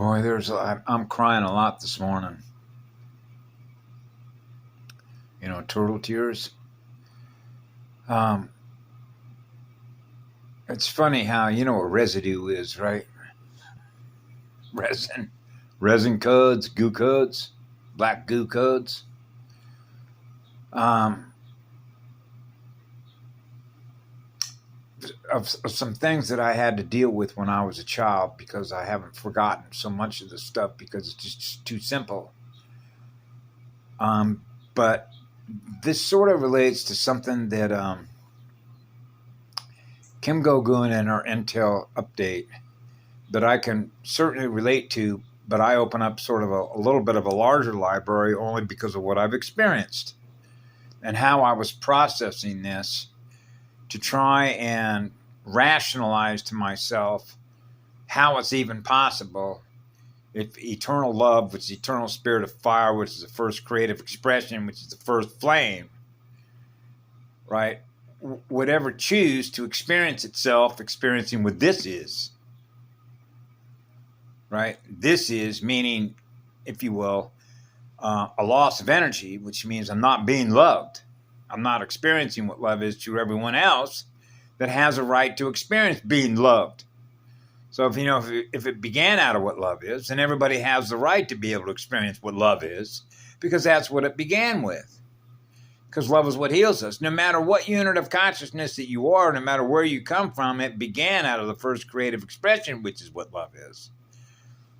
Boy, I'm crying a lot this morning. Turtle tears. Um, it's funny how you know what residue is, right? Resin, resin cuds, goo cuds, black goo cuds. Um, of some things that I had to deal with when I was a child because I haven't forgotten so much of the stuff because it's just too simple. But this sort of relates to something that Kim Go-gun in our Intel update that I can certainly relate to, but I open up sort of a little bit of a larger library only because of what I've experienced and how I was processing this to try and rationalize to myself how it's even possible if eternal love, which is eternal spirit of fire, which is the first creative expression, which is the first flame, right, would ever choose to experience itself experiencing what this is, right? This is meaning, if you will, a loss of energy, which means I'm not being loved. I'm not experiencing what love is to everyone else that has a right to experience being loved. So if it began out of what love is, then everybody has the right to be able to experience what love is, because that's what it began with. Because love is what heals us. No matter what unit of consciousness that you are, no matter where you come from, it began out of the first creative expression, which is what love is.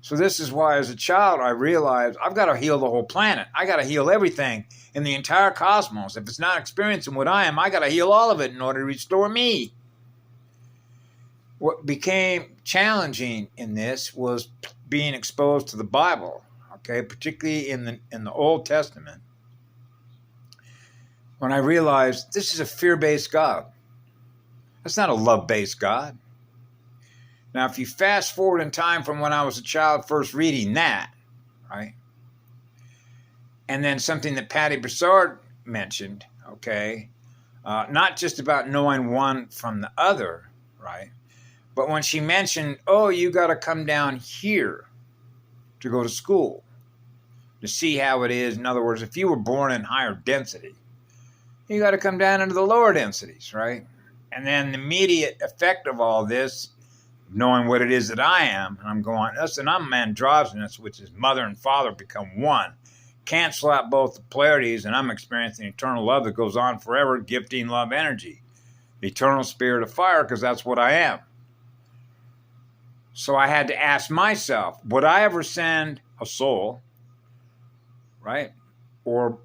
So this is why, as a child, I realized I've got to heal the whole planet. I got to heal everything in the entire cosmos. If it's not experiencing what I am, I got to heal all of it in order to restore me. What became challenging in this was being exposed to the Bible, okay, particularly in the Old Testament, when I realized this is a fear-based God. That's not a love-based God. Now, if you fast forward in time from when I was a child first reading that, right, and then something that Patty Broussard mentioned, okay, not just about knowing one from the other, right, but when she mentioned, oh, you got to come down here to go to school to see how it is. In other words, if you were born in higher density, you got to come down into the lower densities, right? And then the immediate effect of all this, knowing what it is that I am, and I'm going, listen, I'm androgynous, which is mother and father become one. Cancel out both the polarities, and I'm experiencing eternal love that goes on forever, gifting love energy. The eternal spirit of fire, because that's what I am. So I had to ask myself, would I ever send a soul, right, or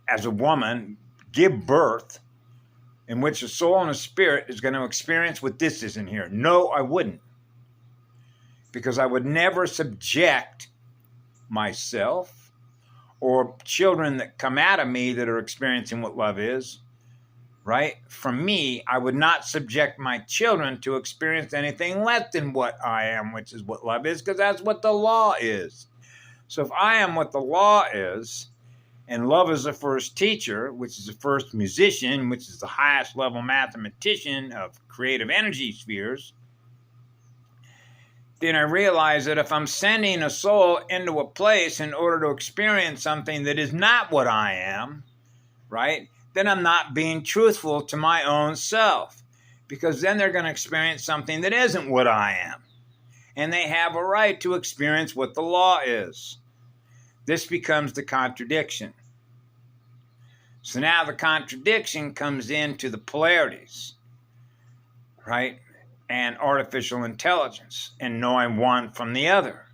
as a woman, give birth in which a soul and a spirit is going to experience what this is in here? No, I wouldn't. Because I would never subject myself or children that come out of me that are experiencing what love is, right? From me, I would not subject my children to experience anything less than what I am, which is what love is, because that's what the law is. So if I am what the law is, and love is the first teacher, which is the first musician, which is the highest level mathematician of creative energy spheres, then I realize that if I'm sending a soul into a place in order to experience something that is not what I am, right, then I'm not being truthful to my own self, because then they're going to experience something that isn't what I am. And they have a right to experience what the law is. This becomes the contradiction. So now the contradiction comes into the polarities, right? And artificial intelligence and knowing one from the other,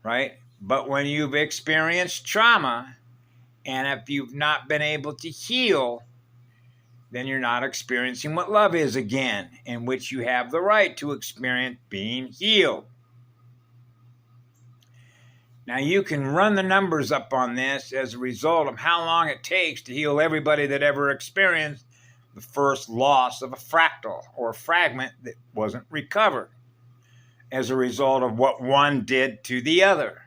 right? But when you've experienced trauma, and if you've not been able to heal, then you're not experiencing what love is again, in which you have the right to experience being healed. Now, you can run the numbers up on this as a result of how long it takes to heal everybody that ever experienced the first loss of a fractal or a fragment that wasn't recovered as a result of what one did to the other.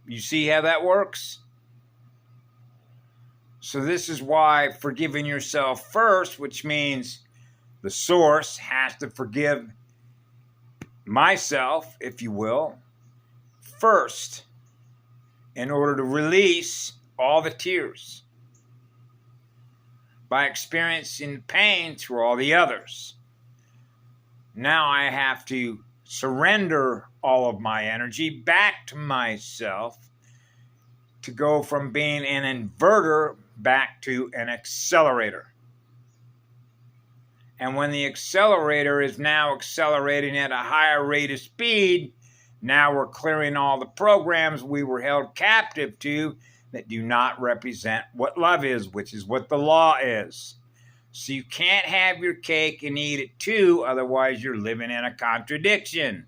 You see how that works? So this is why forgiving yourself first, which means the source has to forgive myself, if you will, first in order to release all the tears by experiencing pain through all the others. Now I have to surrender all of my energy back to myself to go from being an inverter back to an accelerator. And when the accelerator is now accelerating at a higher rate of speed, now we're clearing all the programs we were held captive to that do not represent what love is, which is what the law is. So you can't have your cake and eat it too, otherwise you're living in a contradiction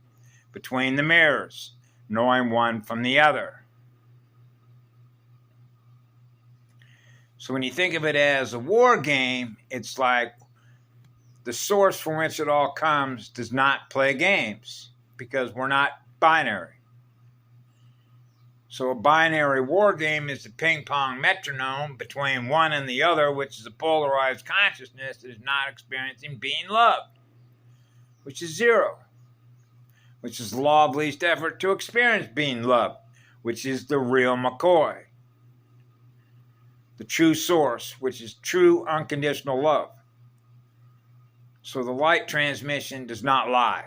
between the mirrors, knowing one from the other. So when you think of it as a war game, it's like the source from which it all comes does not play games because we're not binary. So a binary war game is the ping pong metronome between one and the other, which is a polarized consciousness that is not experiencing being loved, which is zero, which is the law of least effort to experience being loved, which is the real McCoy. The true source, which is true unconditional love. So the light transmission does not lie.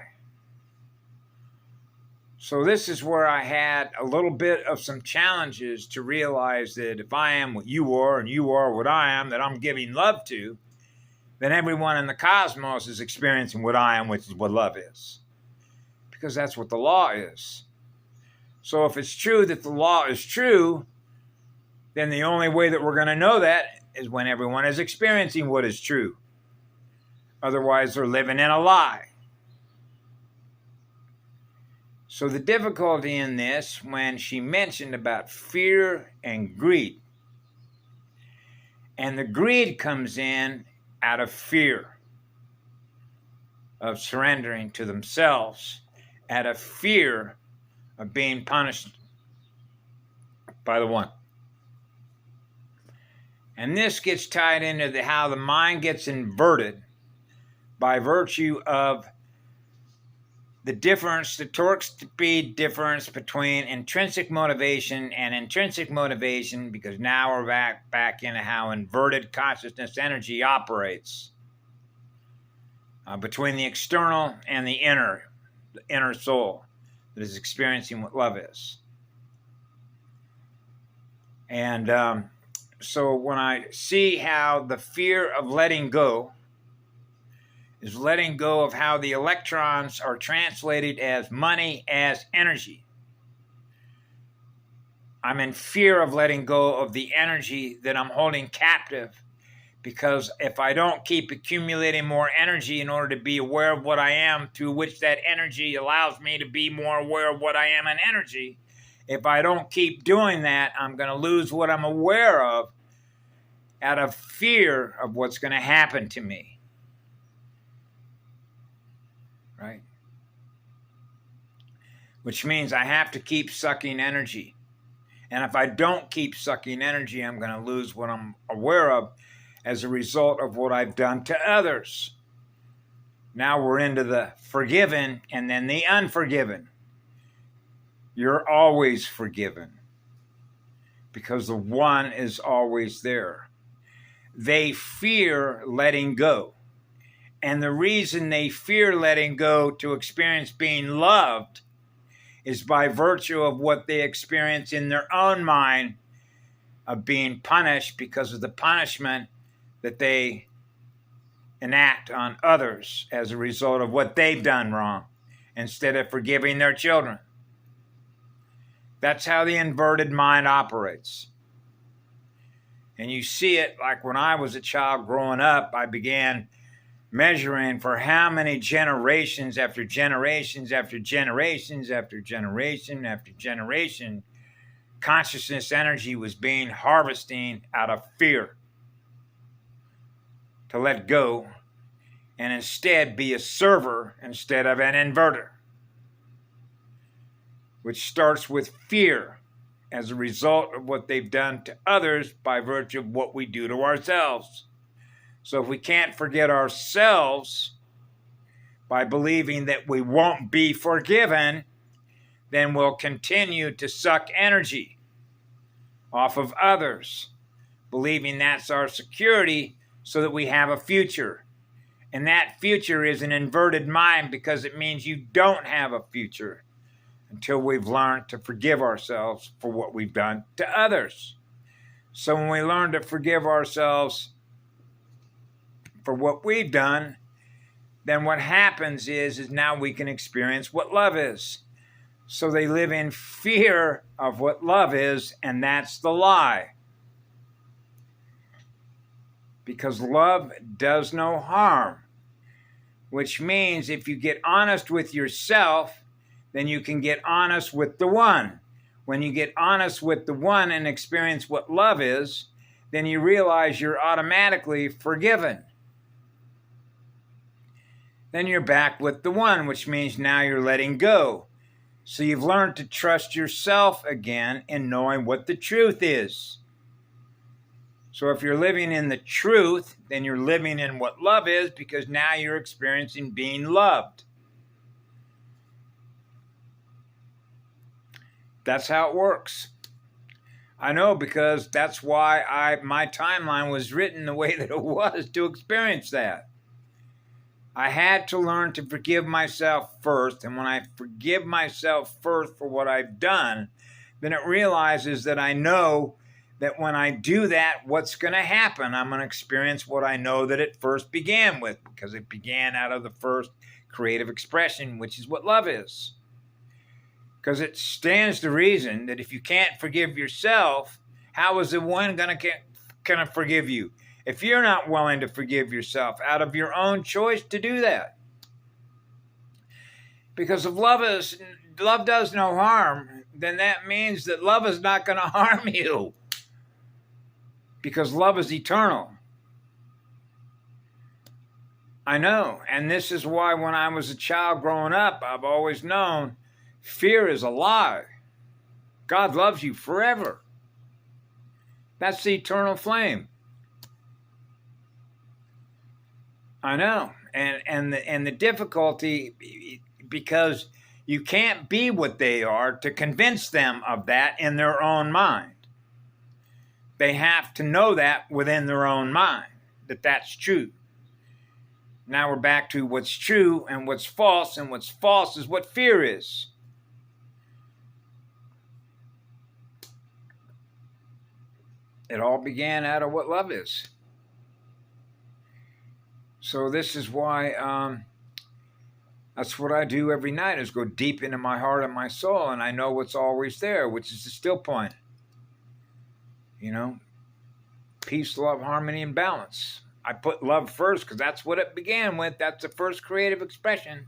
So this is where I had a little bit of some challenges to realize that if I am what you are and you are what I am, that I'm giving love to, then everyone in the cosmos is experiencing what I am, which is what love is. Because that's what the law is. So if it's true that the law is true, then the only way that we're going to know that is when everyone is experiencing what is true. Otherwise, they're living in a lie. So the difficulty in this, when she mentioned about fear and greed, and the greed comes in out of fear of surrendering to themselves, out of fear of being punished by the one. And this gets tied into how the mind gets inverted by virtue of the difference, the torque speed difference between intrinsic motivation and intrinsic motivation, because now we're back into how inverted consciousness energy operates between the external and the inner soul that is experiencing what love is. And so when I see how the fear of letting go is letting go of how the electrons are translated as money, as energy. I'm in fear of letting go of the energy that I'm holding captive, because if I don't keep accumulating more energy in order to be aware of what I am, through which that energy allows me to be more aware of what I am in energy, if I don't keep doing that, I'm going to lose what I'm aware of out of fear of what's going to happen to me. Right? Which means I have to keep sucking energy. And if I don't keep sucking energy, I'm going to lose what I'm aware of as a result of what I've done to others. Now we're into the forgiven and then the unforgiven. You're always forgiven because the one is always there. They fear letting go. And the reason they fear letting go to experience being loved is by virtue of what they experience in their own mind of being punished because of the punishment that they enact on others as a result of what they've done wrong, instead of forgiving their children. That's how the inverted mind operates. And you see it like when I was a child growing up, I began measuring for how many generations after generations after generations after generation after generation, consciousness energy was being harvesting out of fear to let go and instead be a server instead of an inverter, which starts with fear as a result of what they've done to others by virtue of what we do to ourselves. So if we can't forget ourselves, by believing that we won't be forgiven, then we'll continue to suck energy off of others, believing that's our security so that we have a future. And that future is an inverted mind because it means you don't have a future until we've learned to forgive ourselves for what we've done to others. So when we learn to forgive ourselves for what we've done, then what happens is now we can experience what love is. So they live in fear of what love is, and that's the lie. Because love does no harm, which means if you get honest with yourself, then you can get honest with the one. When you get honest with the one and experience what love is, then you realize you're automatically forgiven. Then you're back with the one, which means now you're letting go. So you've learned to trust yourself again in knowing what the truth is. So if you're living in the truth, then you're living in what love is because now you're experiencing being loved. That's how it works. I know because that's why my timeline was written the way that it was to experience that. I had to learn to forgive myself first, and when I forgive myself first for what I've done, then it realizes that I know that when I do that, what's going to happen? I'm going to experience what I know that it first began with, because it began out of the first creative expression, which is what love is. Because it stands to reason that if you can't forgive yourself, how is the one going to forgive you? If you're not willing to forgive yourself out of your own choice to do that. Because if love does no harm, then that means that love is not going to harm you. Because love is eternal. I know. And this is why when I was a child growing up, I've always known fear is a lie. God loves you forever. That's the eternal flame. I know. And the difficulty, because you can't be what they are to convince them of that in their own mind. They have to know that within their own mind, that that's true. Now we're back to what's true and what's false, and what's false is what fear is. It all began out of what love is. So this is why that's what I do every night, is go deep into my heart and my soul, and I know what's always there, which is the still point. You know, peace, love, harmony, and balance. I put love first because that's what it began with. That's the first creative expression.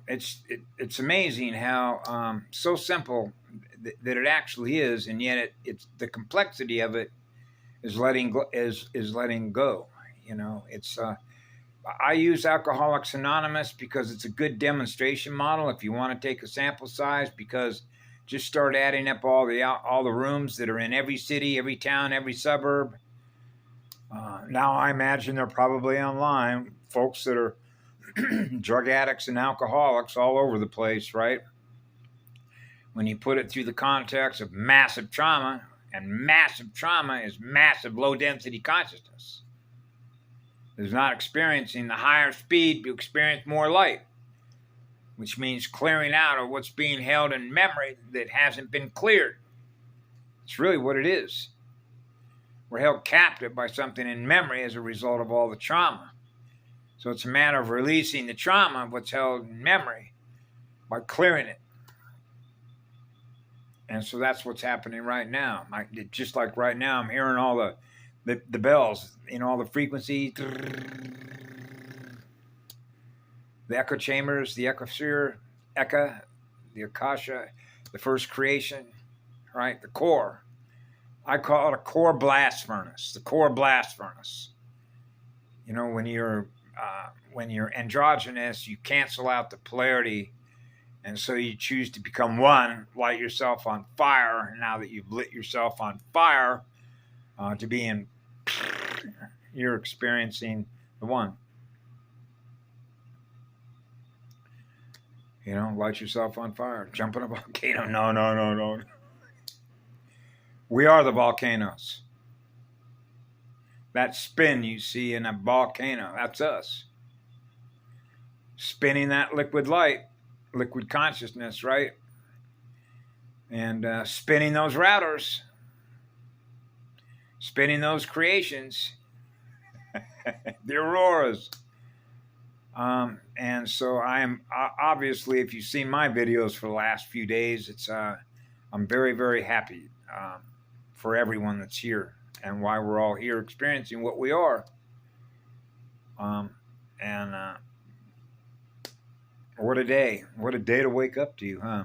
It's amazing how so simple that it actually is, and yet it's the complexity of it is letting go. You know, it's. I use Alcoholics Anonymous because it's a good demonstration model if you want to take a sample size, because just start adding up all the rooms that are in every city, every town, every suburb. Now I imagine they're probably online, folks that are drug addicts and alcoholics all over the place, right? When you put it through the context of massive trauma, and massive trauma is massive low-density consciousness. Is not experiencing the higher speed to experience more light, which means clearing out of what's being held in memory that hasn't been cleared. It's really what it is. We're held captive by something in memory as a result of all the trauma. So it's a matter of releasing the trauma of what's held in memory by clearing it. And so that's what's happening right now. Just like right now, I'm hearing all the bells, you know, all the frequency, the echo chambers, the ecosphere, the akasha, the first creation, right? The core. I call it a core blast furnace. The core blast furnace. You know, when you're androgynous, you cancel out the polarity, and so you choose to become one, light yourself on fire. Now that you've lit yourself on fire, to be in, you're experiencing the one. You know, light yourself on fire, jump in a volcano. No, no, no, no. We are the volcanoes. That spin you see in a volcano, that's us. Spinning that liquid light, liquid consciousness, right? And spinning those routers, spinning those creations, the auroras. And so I am obviously, if you've seen my videos for the last few days, it's I'm very, very happy for everyone that's here and why we're all here experiencing what we are. And what a day to wake up to, huh?